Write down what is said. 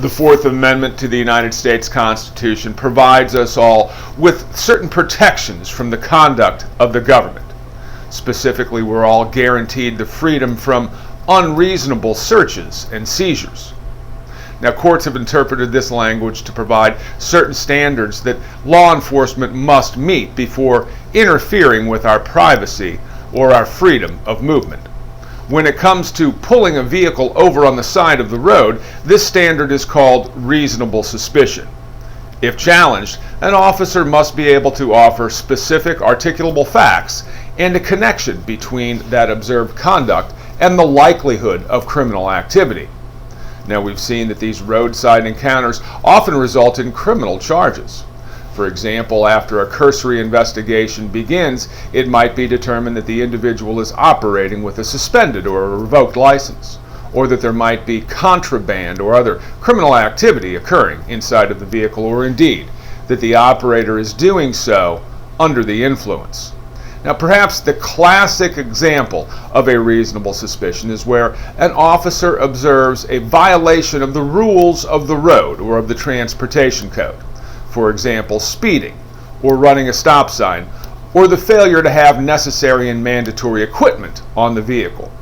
The Fourth Amendment to the United States Constitution provides us all with certain protections from the conduct of the government. Specifically, we're all guaranteed the freedom from unreasonable searches and seizures. Now, courts have interpreted this language to provide certain standards that law enforcement must meet before interfering with our privacy or our freedom of movement. When it comes to pulling a vehicle over on the side of the road, this standard is called reasonable suspicion. If challenged, an officer must be able to offer specific articulable facts and a connection between that observed conduct and the likelihood of criminal activity. Now, we've seen that these roadside encounters often result in criminal charges. For example, after a cursory investigation begins, it might be determined that the individual is operating with a suspended or a revoked license, or that there might be contraband or other criminal activity occurring inside of the vehicle, or indeed that the operator is doing so under the influence. Now, perhaps the classic example of a reasonable suspicion is where an officer observes a violation of the rules of the road or of the transportation code. For example, speeding, or running a stop sign, or the failure to have necessary and mandatory equipment on the vehicle.